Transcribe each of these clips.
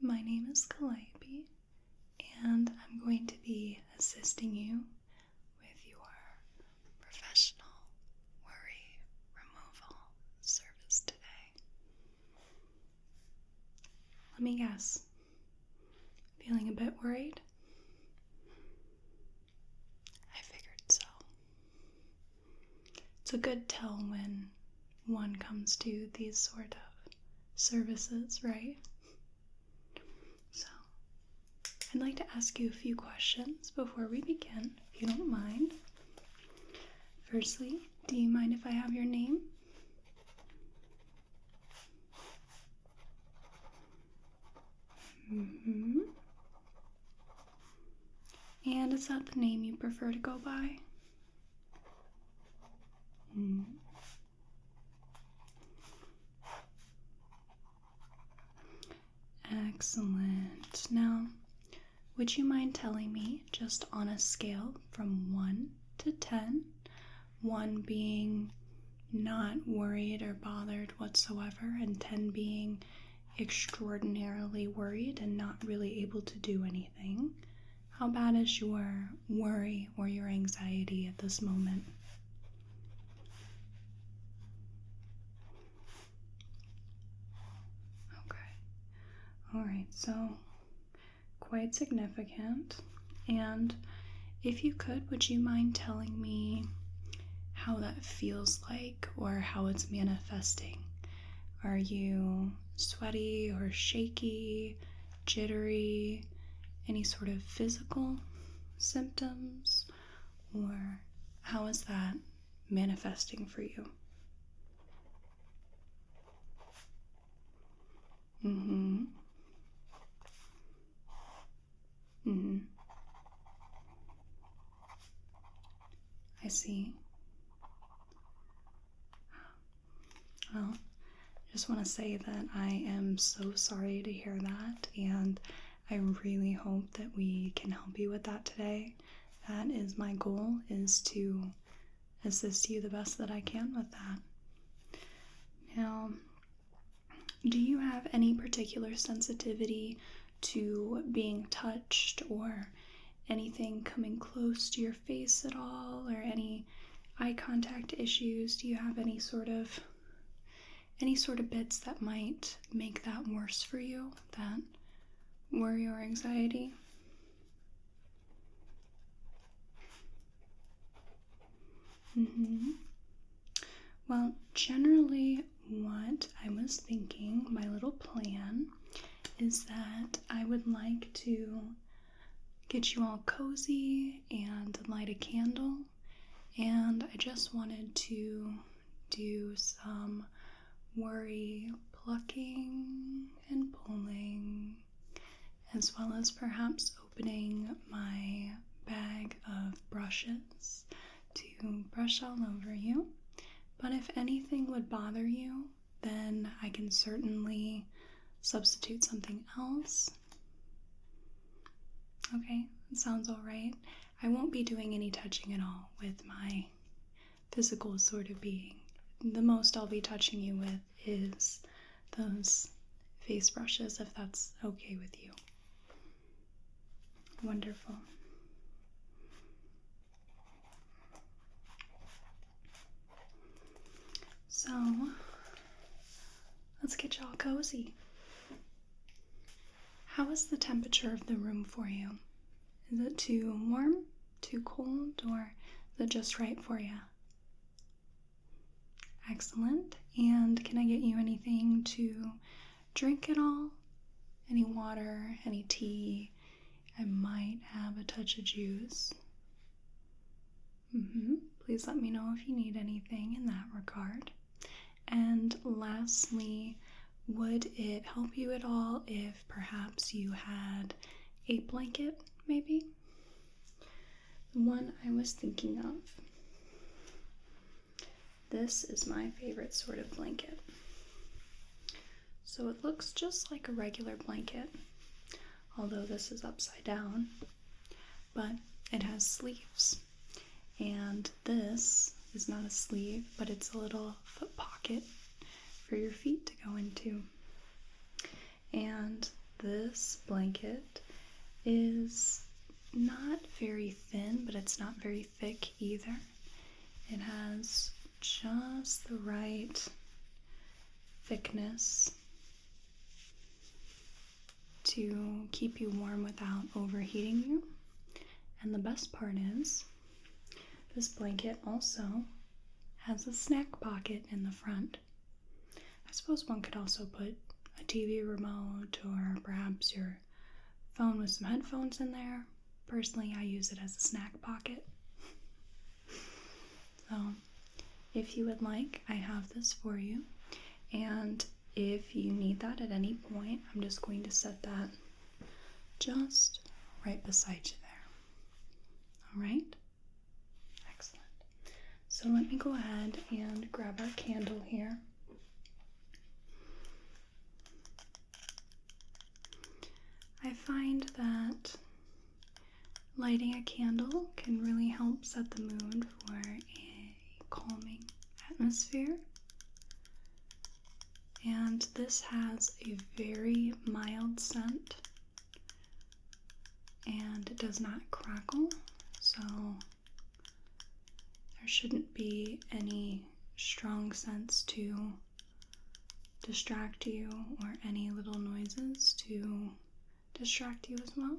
My name is Calliope, and I'm going to be assisting you with your professional worry removal service today. Let me guess. Feeling a bit worried? I figured so. It's a good tell when one comes to these sort of services, right? So, I'd like to ask you a few questions before we begin, if you don't mind. Firstly, do you mind if I have your name? And is that the name you prefer to go by? Excellent. Now, would you mind telling me, just on a scale from 1 to 10, 1 being not worried or bothered whatsoever, and 10 being extraordinarily worried and not really able to do anything, how bad is your worry or your anxiety at this moment? Okay. Alright, so quite significant. And if you could, would you mind telling me how that feels like or how it's manifesting? Are you sweaty or shaky, jittery, any sort of physical symptoms? Or how is that manifesting for you? I see. Well, I just want to say that I am so sorry to hear that, and I really hope that we can help you with that today. That is my goal, is to assist you the best that I can with that. Now, do you have any particular sensitivity to being touched or anything coming close to your face at all, or any eye contact issues? Do you have any sort of bits that might make that worse for you, that worry or anxiety? Well, generally what I was thinking, my little plan, is that I would like to get you all cozy and light a candle, and I just wanted to do some worry plucking and pulling, as well as perhaps opening my bag of brushes to brush all over you. But if anything would bother you, then I can certainly substitute something else. Okay, that sounds alright. I won't be doing any touching at all with my physical sort of being. The most I'll be touching you with is those face brushes, if that's okay with you. Wonderful. So, let's get y'all cozy. How is the temperature of the room for you? Is it too warm, too cold, or is it just right for you? Excellent. And can I get you anything to drink at all? Any water, any tea? I might have a touch of juice. Please let me know if you need anything in that regard. And lastly, would it help you at all if perhaps you had a blanket, maybe? The one I was thinking of. This is my favorite sort of blanket. So it looks just like a regular blanket, although this is upside down, but it has sleeves. And this is not a sleeve, but it's a little foot pocket for your feet to go into. And this blanket is not very thin, but it's not very thick either. It has just the right thickness to keep you warm without overheating you. And the best part is, this blanket also has a snack pocket in the front. I suppose one could also put a TV remote or perhaps your phone with some headphones in there. Personally, I use it as a snack pocket. So, if you would like, I have this for you. And if you need that at any point, I'm just going to set that just right beside you there. All right? Excellent. So let me go ahead and grab our candle here. I find that lighting a candle can really help set the mood for a calming atmosphere. And this has a very mild scent, and it does not crackle, so there shouldn't be any strong scents to distract you or any little noises to distract you as well.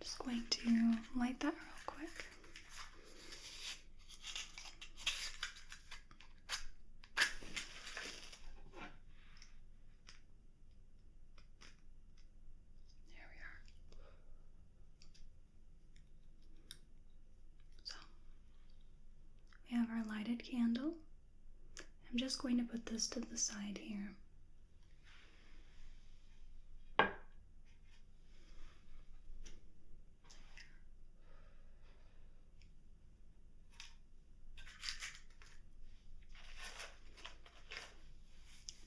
Just going to light that real quick. There we are. So, we have our lighted candle. I'm just going to put this to the side here.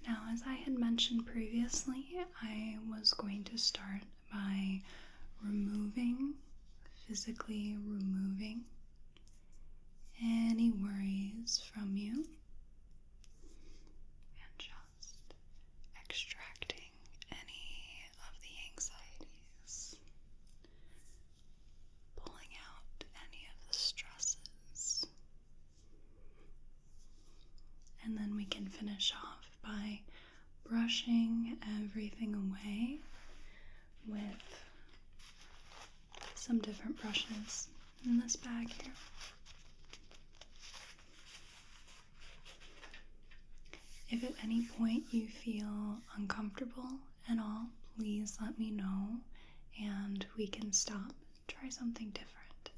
Now, as I had mentioned previously, I was going to start by physically removing any worries from you and just extracting any of the anxieties, pulling out any of the stresses, and then we can finish off by brushing everything away with some different brushes in this bag here. If at any point you feel uncomfortable at all, please let me know and we can stop, try something different.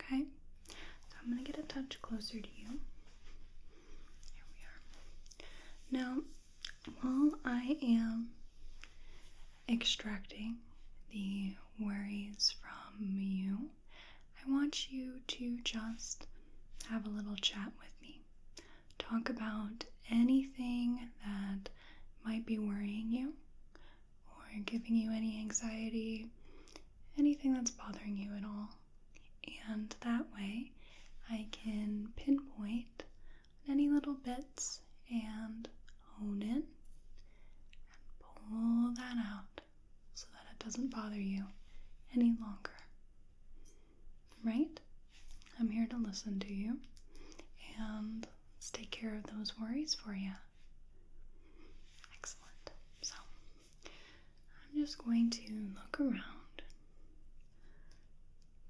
Okay? So I'm going to get a touch closer to you. Here we are. Now, while I am extracting the worries from you, I want you to just have a little chat with me. Talk about anything that might be worrying you or giving you any anxiety, anything that's bothering you at all. And that way I can pinpoint any little bits and hone in and pull that out so that it doesn't bother you any longer. Right? I'm here to listen to you and let's take care of those worries for you. Excellent. So, I'm just going to look around,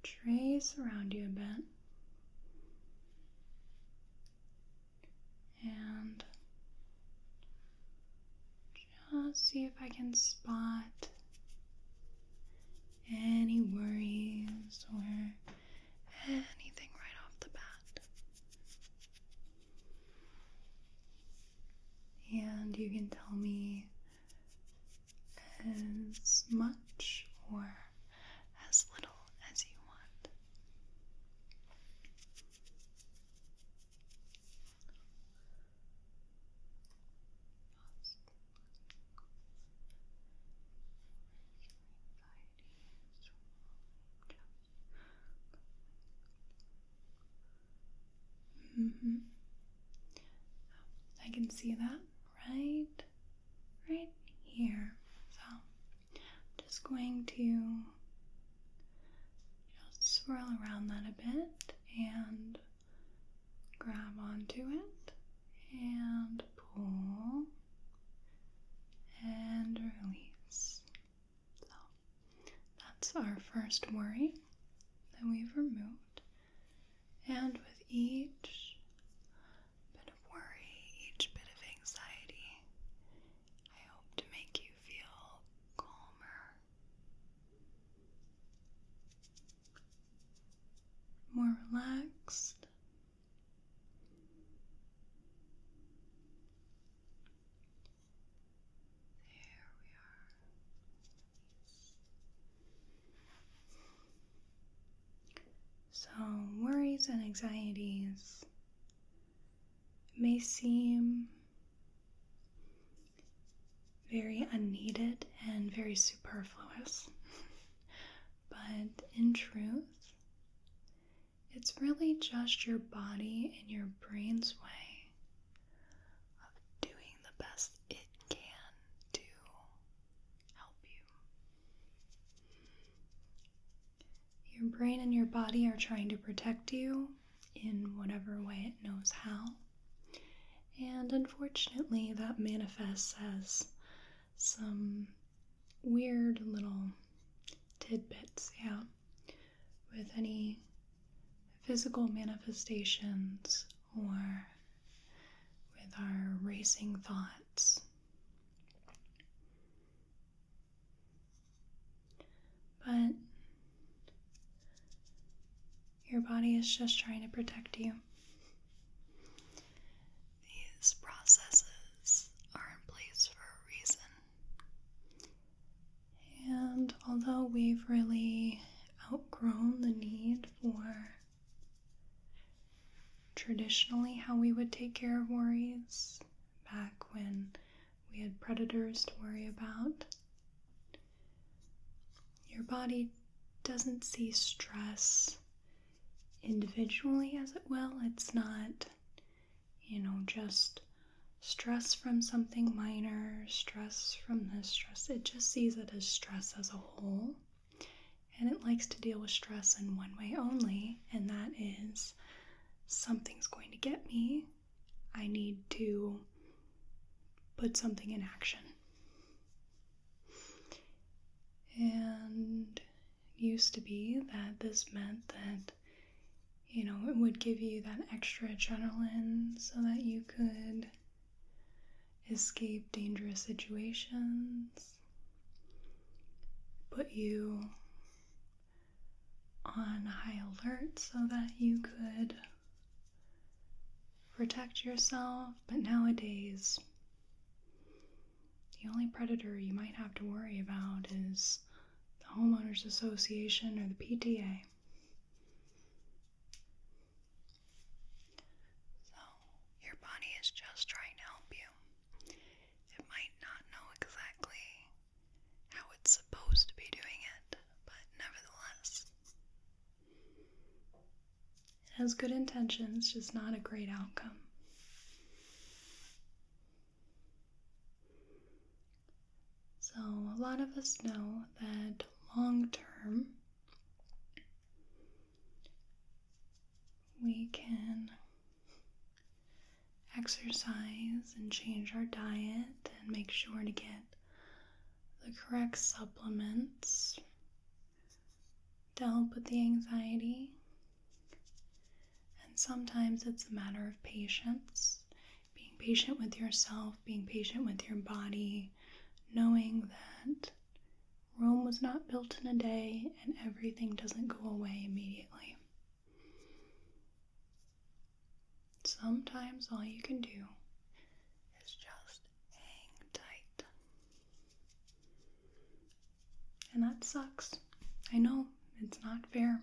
trace around you a bit, and just see if I can spot any worries or anything right off the bat. And you can tell me as much or as little as you want. I can see that right here. So I'm just going to just swirl around that a bit and grab onto it and pull and release. So that's our first worry that we've removed. And with each bit of worry, each bit of anxiety, I hope to make you feel calmer, more relaxed. There we are. So, worries and anxieties may seem very unneeded and very superfluous, but in truth, it's really just your body and your brain's way of doing the best it can to help you. Your brain and your body are trying to protect you in whatever way it knows how. And unfortunately, that manifests as some weird little tidbits, with any physical manifestations or with our racing thoughts. But your body is just trying to protect you. These processes are in place for a reason. And although we've really outgrown the need for traditionally how we would take care of worries back when we had predators to worry about, your body doesn't see stress individually as it will. It's not, just stress from something minor, stress from this stress. It just sees it as stress as a whole. And it likes to deal with stress in one way only, and that is something's going to get me. I need to put something in action. And it used to be that this meant that it would give you that extra adrenaline so that you could escape dangerous situations, put you on high alert so that you could protect yourself. But nowadays, the only predator you might have to worry about is the homeowners association or the PTA. Your body is just trying to help you. It might not know exactly how it's supposed to be doing it, but nevertheless, it has good intentions, just not a great outcome. So a lot of us know that long term, we can exercise and change our diet and make sure to get the correct supplements to help with the anxiety. And sometimes it's a matter of patience, being patient with yourself, being patient with your body, knowing that Rome was not built in a day and everything doesn't go away immediately. Sometimes all you can do is just hang tight. And that sucks. I know, it's not fair.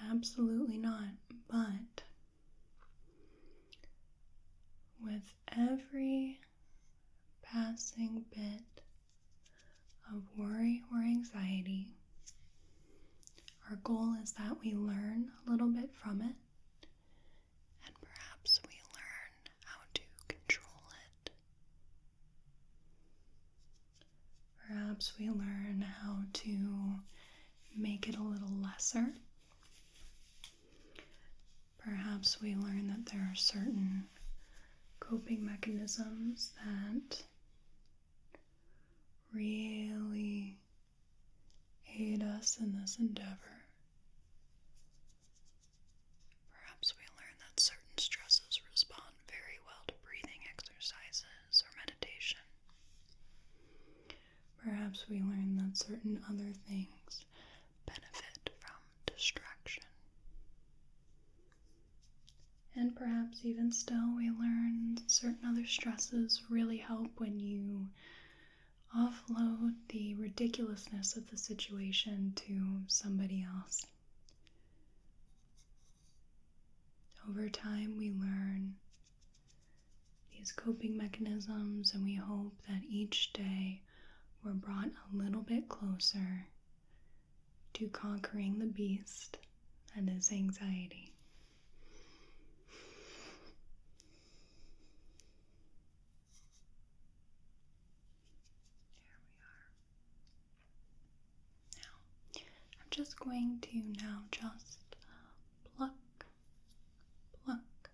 Absolutely not. But with every passing bit of worry or anxiety, our goal is that we learn a little bit from it, and perhaps we learn how to control it perhaps we learn how to make it a little lesser. Perhaps we learn that there are certain coping mechanisms that really aid us in this endeavor. Perhaps we learn that certain stresses respond very well to breathing exercises or meditation. Perhaps we learn that certain other things benefit from distraction. And perhaps even still we learn that certain other stresses really help when you offload the ridiculousness of the situation to somebody else. Over time, we learn these coping mechanisms, and we hope that each day we're brought a little bit closer to conquering the beast that is anxiety. Just going to now just pluck, pluck,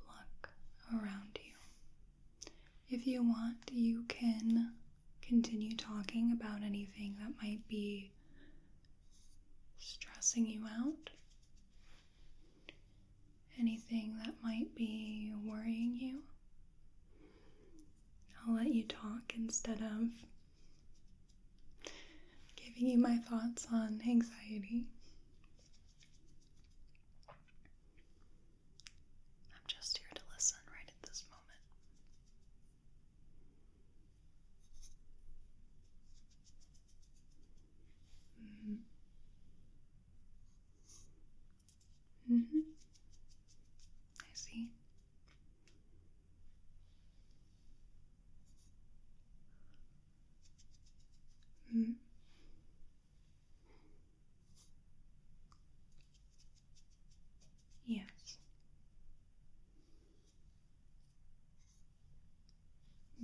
pluck around you. If you want, you can continue talking about anything that might be stressing you out, anything that might be worrying you. I'll let you talk instead of giving you my thoughts on anxiety. I'm just here to listen right at this moment. I see. Yes.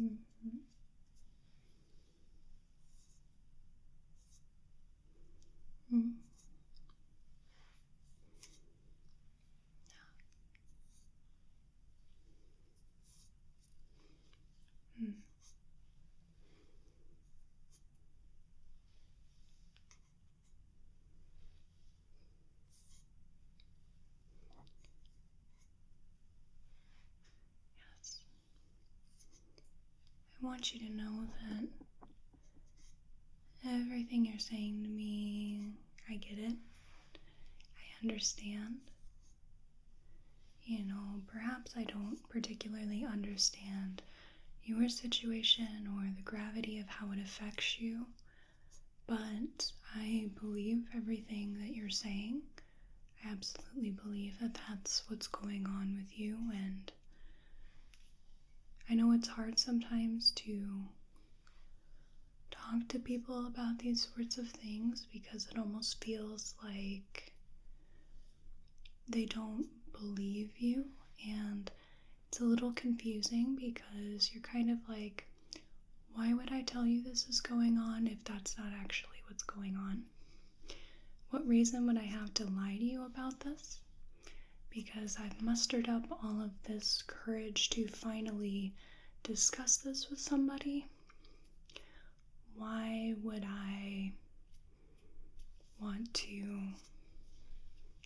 Yes. I want you to know that everything you're saying to me, I get it. I understand. Perhaps I don't particularly understand your situation or the gravity of how it affects you, but I believe everything that you're saying. I absolutely believe that that's what's going on with you, and I know it's hard sometimes to talk to people about these sorts of things because it almost feels like they don't believe you, and it's a little confusing because you're kind of like, why would I tell you this is going on if that's not actually what's going on? What reason would I have to lie to you about this? Because I've mustered up all of this courage to finally discuss this with somebody. Why would I want to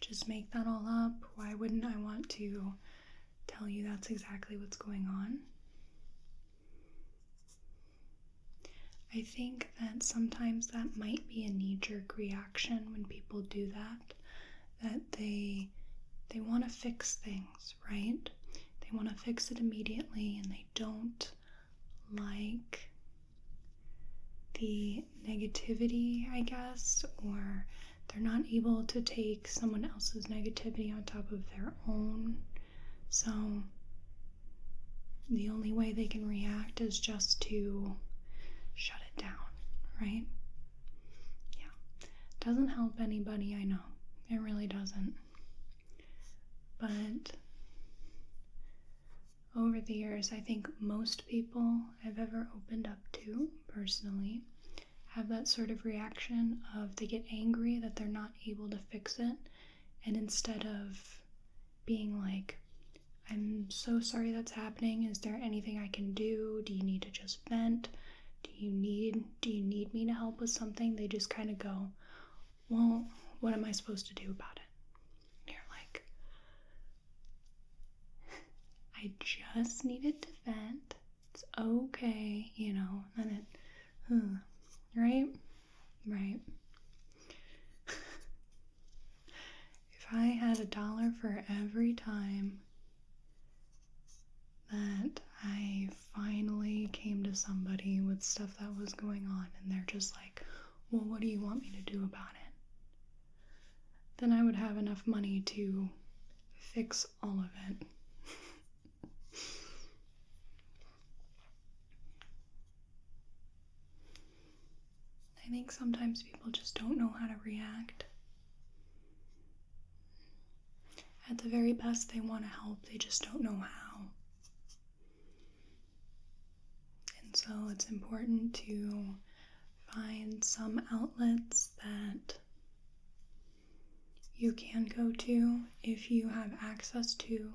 just make that all up? Why wouldn't I want to tell you that's exactly what's going on? I think that sometimes that might be a knee-jerk reaction when people do that they want to fix things, right? They want to fix it immediately, and they don't like the negativity, I guess, or they're not able to take someone else's negativity on top of their own. So the only way they can react is just to shut it down, right? Yeah. Doesn't help anybody, I know. It really doesn't. But over the years, I think most people I've ever opened up to personally have that sort of reaction of they get angry that they're not able to fix it, and instead of being like, I'm so sorry that's happening, is there anything I can do? Do you need to just vent? Do you need me to help with something? They just kind of go, well, what am I supposed to do about it? And you're like, I just needed to vent. It's okay, and it, right? Right. If I had $1 for every time that I finally came to somebody with stuff that was going on and they're just like, well, what do you want me to do about it? Then I would have enough money to fix all of it. I think sometimes people just don't know how to react. At the very best, they want to help, they just don't know how. And so it's important to find some outlets that you can go to. If you have access to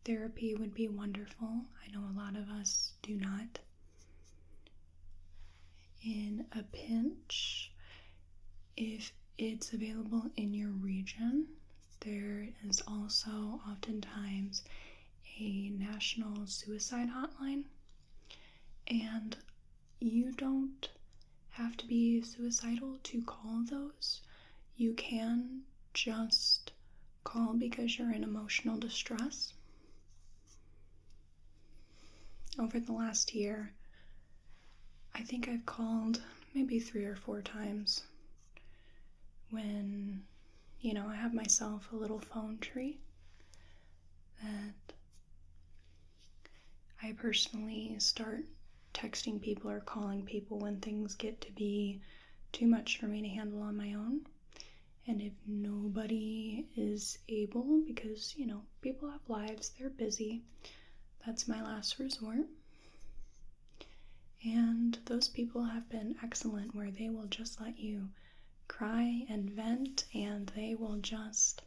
therapy, would be wonderful. I know a lot of us do not. In a pinch, if it's available in your region, there is also oftentimes a national suicide hotline, and you don't have to be suicidal to call those. You can just call because you're in emotional distress. Over the last year, I think I've called maybe 3 or 4 times when, I have myself a little phone tree that I personally start texting people or calling people when things get to be too much for me to handle on my own. And if nobody is able, because, people have lives, they're busy, that's my last resort. And those people have been excellent, where they will just let you cry and vent, and they will just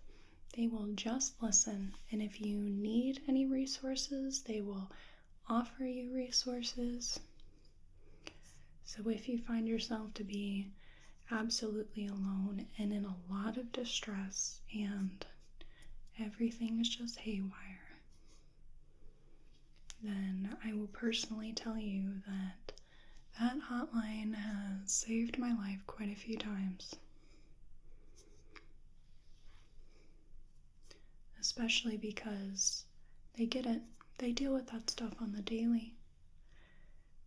listen. And if you need any resources, they will offer you resources. So if you find yourself to be absolutely alone and in a lot of distress and everything is just haywire, then I will personally tell you that that hotline has saved my life quite a few times. Especially because they get it. They deal with that stuff on the daily.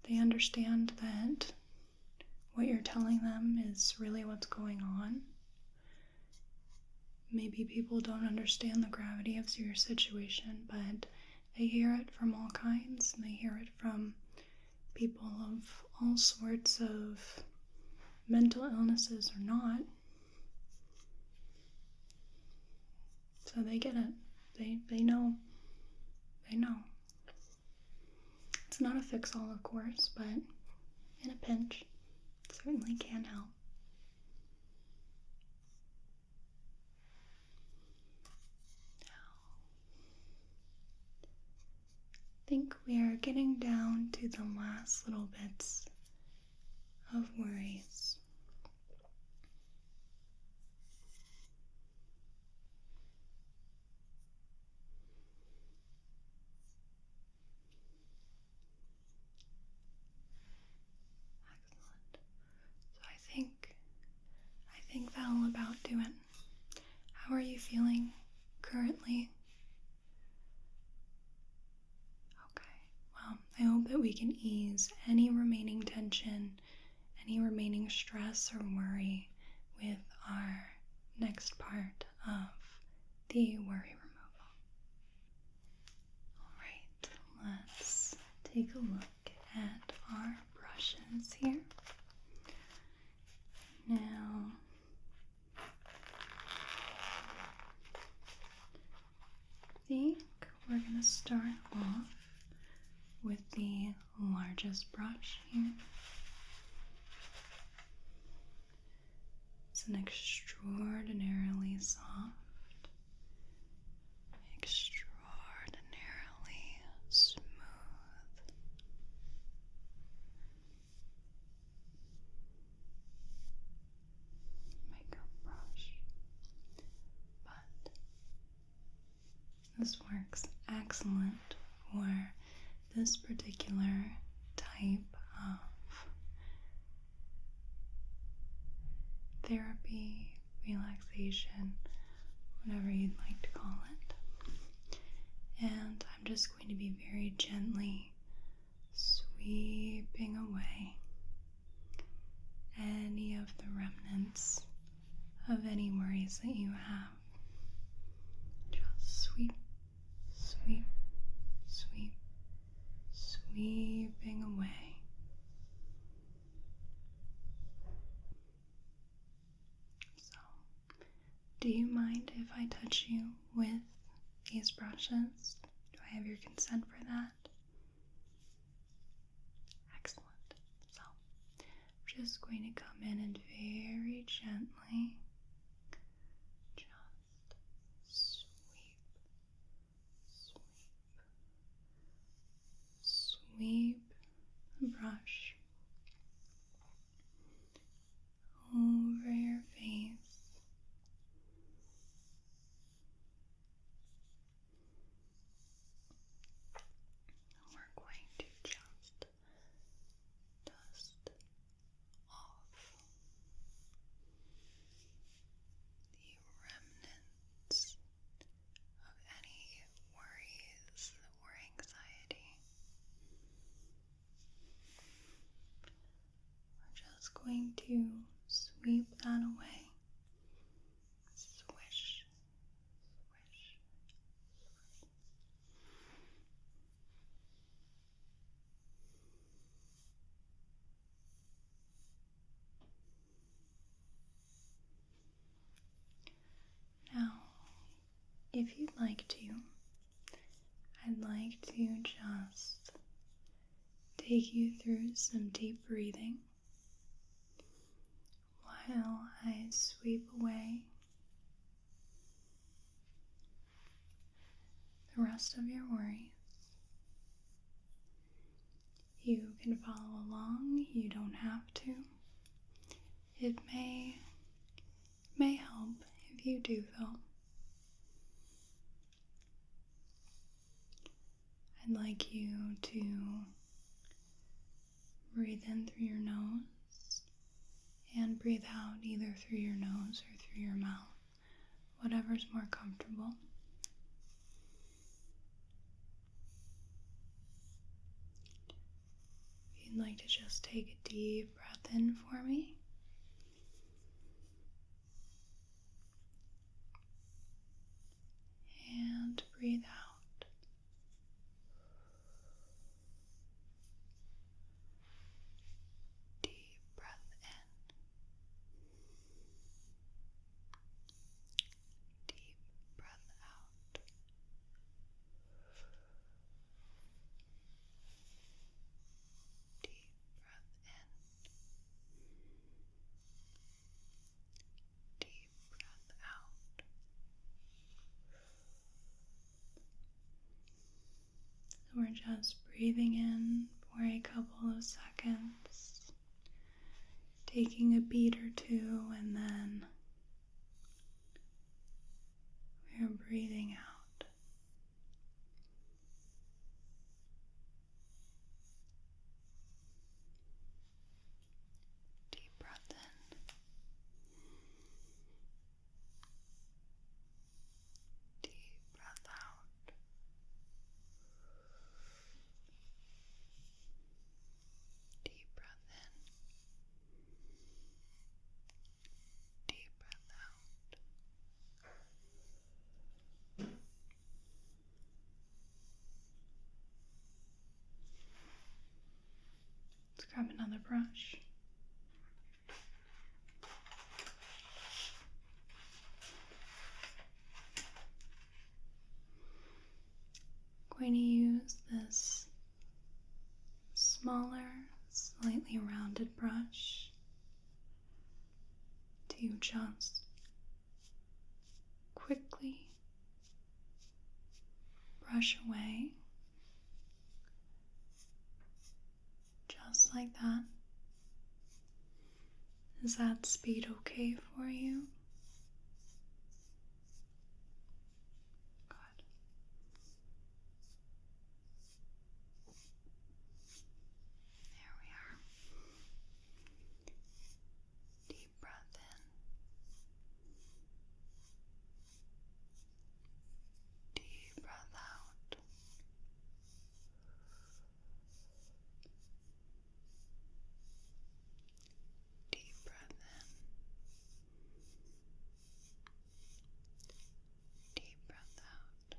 They understand that what you're telling them is really what's going on. Maybe people don't understand the gravity of your situation, but they hear it from all kinds, and they hear it from people of all sorts of mental illnesses or not. So they get it. They know. They know. It's not a fix-all, of course, but in a pinch, it certainly can help. I think we are getting down to the last little bits of worries. Excellent. So I think that'll about do it. How are you feeling currently? I hope that we can ease any remaining tension, any remaining stress or worry with our next part of the worry removal. Alright, let's take a look at our brushes here. Now, I think we're going to start off with the largest brush here. It's an extraordinarily soft, extraordinarily smooth makeup brush, but this works excellent for this particular type of therapy, relaxation, whatever you'd like to call it. And I'm just going to be very gently sweeping away any of the remnants of any worries that you have. Just sweep, sweep, sweep, sweeping away. So, do you mind if I touch you with these brushes? Do I have your consent for that? Excellent. So, I'm just going to come in and very gently just sweep the brush over your face. We're going to just dust off the remnants of any worries or anxiety. We're just going to sweep that away. Swish, swish. Now, if you'd like to, I'd like to just take you through some deep breathing while I sweep away the rest of your worries. You can follow along, you don't have to. It may help if you do though. I'd like you to breathe in through your nose and breathe out either through your nose or through your mouth, whatever's more comfortable. If you'd like to just take a deep breath in for me. And breathe out. Deep breath in. Deep breath out. Deep breath in. Deep breath out. So we're just breathing in for a couple of seconds, taking a beat or two, and then we're breathing out. Deep breath in. Deep breath out. Deep breath in. Deep breath out. Let's grab another brush. I'm going to use this smaller, slightly rounded brush to just quickly brush away, just like that. Is that speed okay for you? Good. There we are. Deep breath in. Deep breath out. Deep breath in. Deep breath out.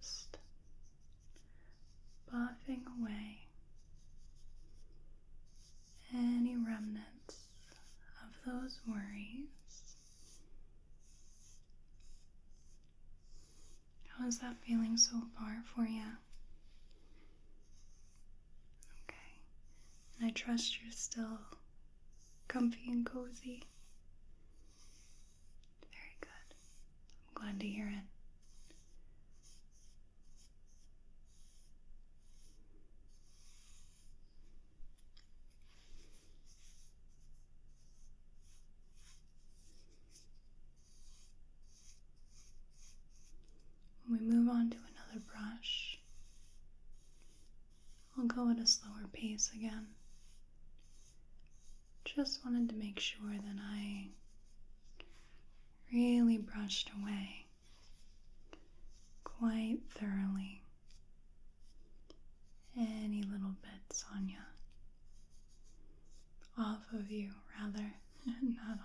Just buffing away any remnants of those worries. How is that feeling so far for you? Okay. And I trust you're still comfy and cozy. Very good. I'm glad to hear it. When we move on to another brush, I'll go at a slower pace again. Just wanted to make sure that I really brushed away quite thoroughly any little bits on you. Off of you, rather, not on.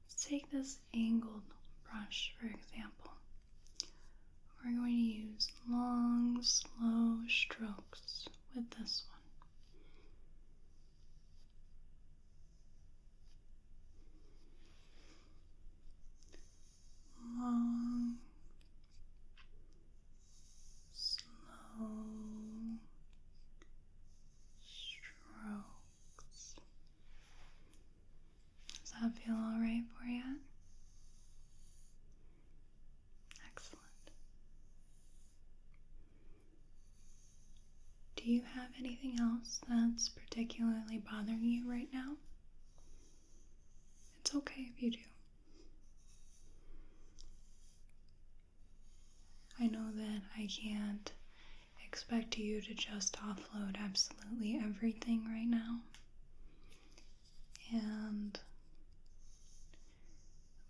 Let's take this angled brush, for example. We're going to use long, slow strokes with this one. Long, slow strokes. Does that feel all right for you? Excellent. Do you have anything else that's particularly bothering you right now? It's okay if you do. I know that I can't expect you to just offload absolutely everything right now. And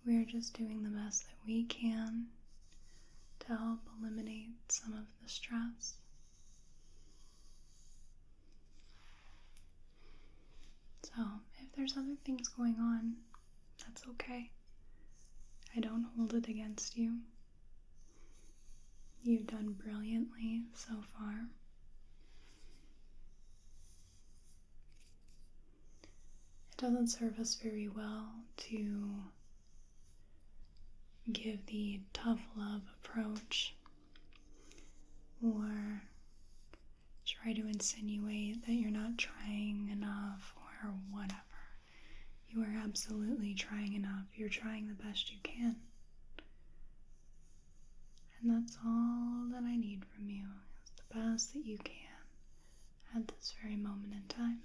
we're just doing the best that we can to help eliminate some of the stress. So, if there's other things going on, that's okay. I don't hold it against you. You've done brilliantly so far. It doesn't serve us very well to give the tough love approach or try to insinuate that you're not trying enough or whatever. You are absolutely trying enough. You're trying the best you can. And that's all that I need from you, is the best that you can at this very moment in time.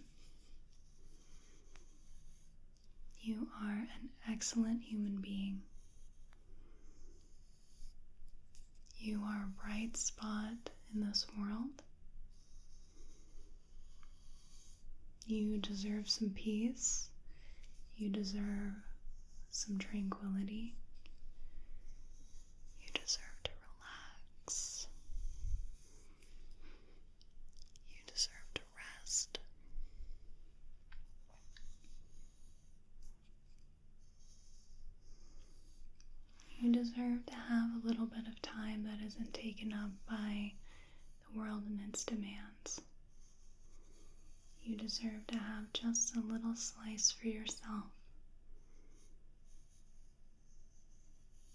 You are an excellent human being. You are a bright spot in this world. You deserve some peace. You deserve some tranquility. You deserve to relax. You deserve to rest. You deserve to have a little bit of time that isn't taken up by the world and its demands. You deserve to have just a little slice for yourself.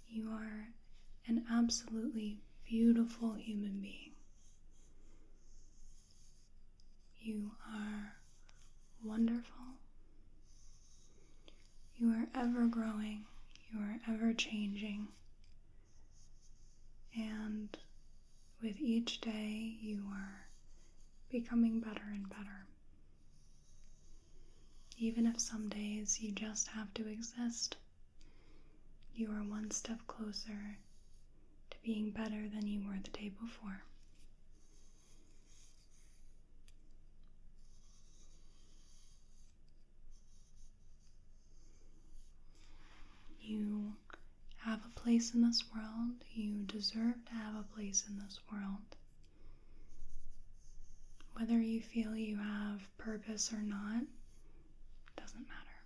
You are an absolutely beautiful human being. You are wonderful. You are ever growing. You are ever changing. And with each day, you are becoming better and better. Even if some days you just have to exist, you are one step closer to being better than you were the day before. You have a place in this world. You deserve to have a place in this world. Whether you feel you have purpose or not, doesn't matter.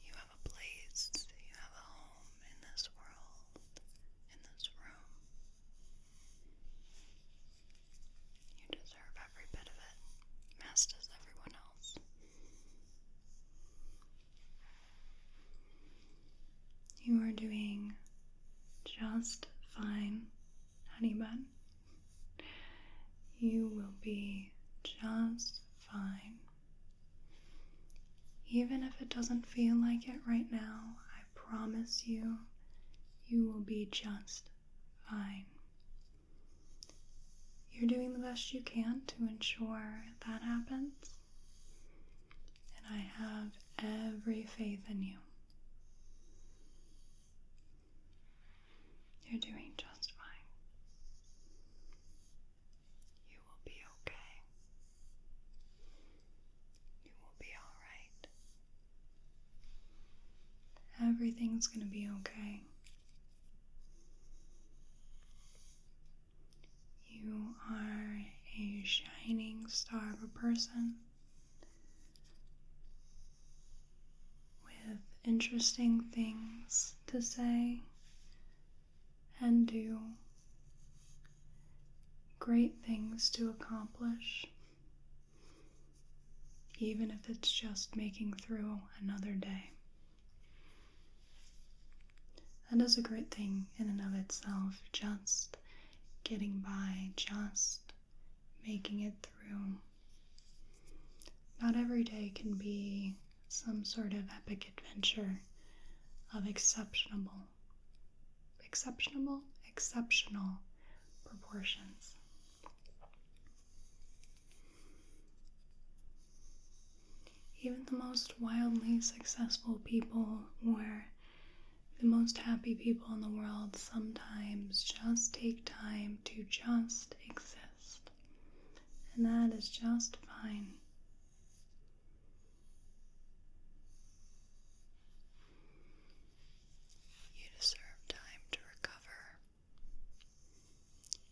You have a place, you have a home in this world, in this room. You deserve every bit of it, as does everyone else. You are doing just fine, honey bun. You will be just fine. Even if it doesn't feel like it right now, I promise you, you will be just fine. You're doing the best you can to ensure that happens, and I have every faith in you. You're doing just fine. You will be okay. You will be all right. Everything's gonna be okay. You are a shining star of a person with interesting things to say and do, great things to accomplish, even if it's just making through another day. That is a great thing in and of itself, just getting by, just making it through. Not every day can be some sort of epic adventure of exceptional proportions. Even the most wildly successful people or the most happy people in the world sometimes just take time to just exist. And that is just fine. You deserve time to recover.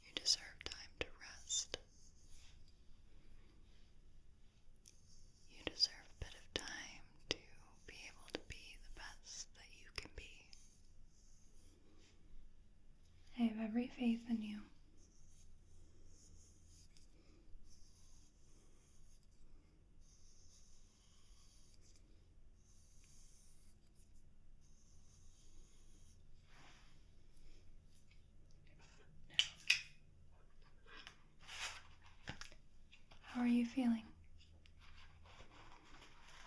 You deserve time to rest. You deserve a bit of time to be able to be the best that you can be. I have every faith in you. How are you feeling?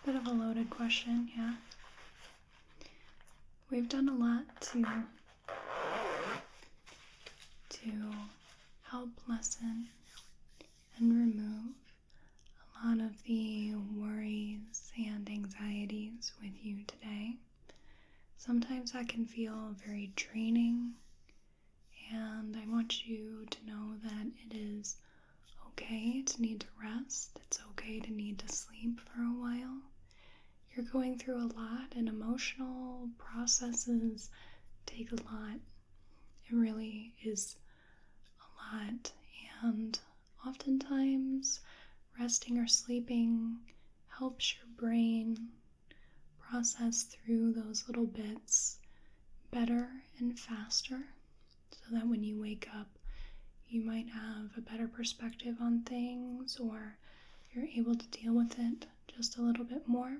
Bit of a loaded question, yeah? We've done a lot to help lessen and remove a lot of the worries and anxieties with you today. Sometimes that can feel very draining, and I want you to know that it is okay to need to rest. It's okay to need to sleep for a while. You're going through a lot, and emotional processes take a lot. It really is a lot, and oftentimes resting or sleeping helps your brain process through those little bits better and faster, so that when you wake up, you might have a better perspective on things, or you're able to deal with it just a little bit more.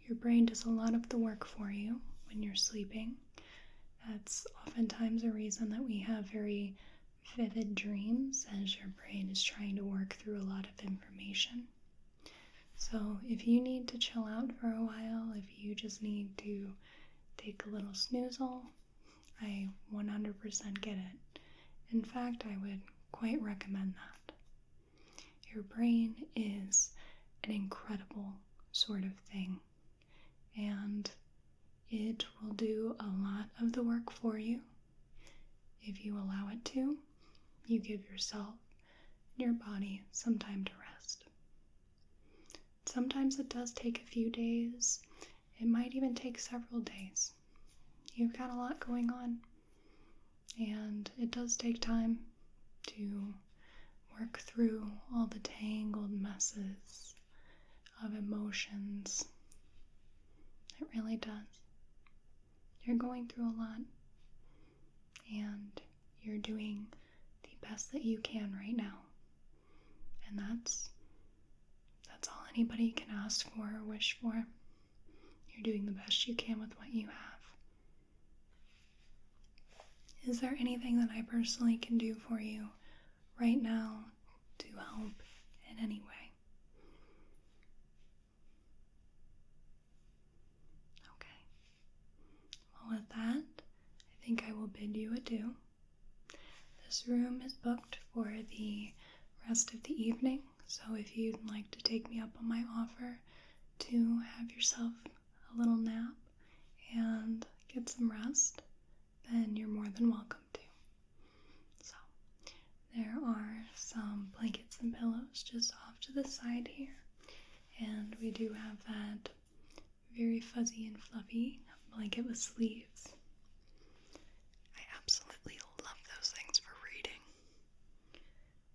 Your brain does a lot of the work for you when you're sleeping. That's oftentimes a reason that we have very vivid dreams, as your brain is trying to work through a lot of information. So if you need to chill out for a while, if you just need to take a little snoozle, I 100% get it. In fact, I would quite recommend that. Your brain is an incredible sort of thing, and it will do a lot of the work for you. If you allow it to, you give yourself and your body some time to rest. Sometimes it does take a few days. It might even take several days. You've got a lot going on, and it does take time to work through all the tangled messes of emotions. It really does. You're going through a lot, and you're doing the best that you can right now. And that's all anybody can ask for or wish for. You're doing the best you can with what you have. Is there anything that I personally can do for you right now to help in any way? Okay. Well, with that, I think I will bid you adieu. This room is booked for the rest of the evening, so if you'd like to take me up on my offer to have yourself a little nap and get some rest, then you're more than welcome to. So, there are some blankets and pillows just off to the side here, and we do have that very fuzzy and fluffy blanket with sleeves. I absolutely love those things for reading.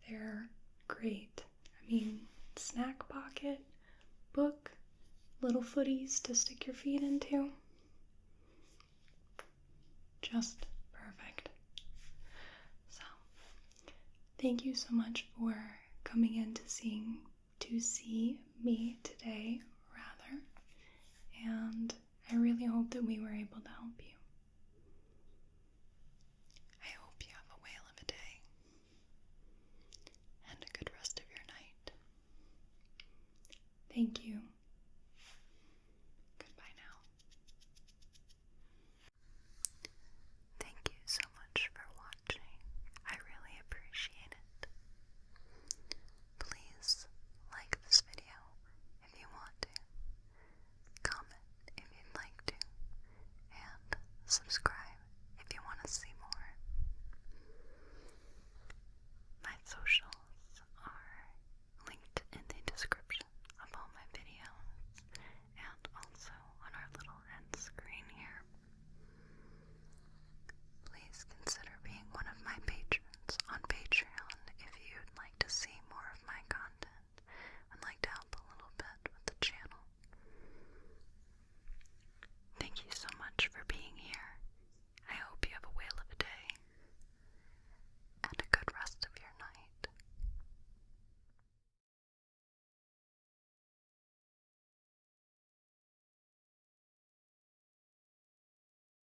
They're great. I mean, snack pocket, book, little footies to stick your feet into. Just perfect. So, thank you so much for coming in to see me today, rather. And I really hope that we were able to help you. I hope you have a whale of a day and a good rest of your night. Thank you.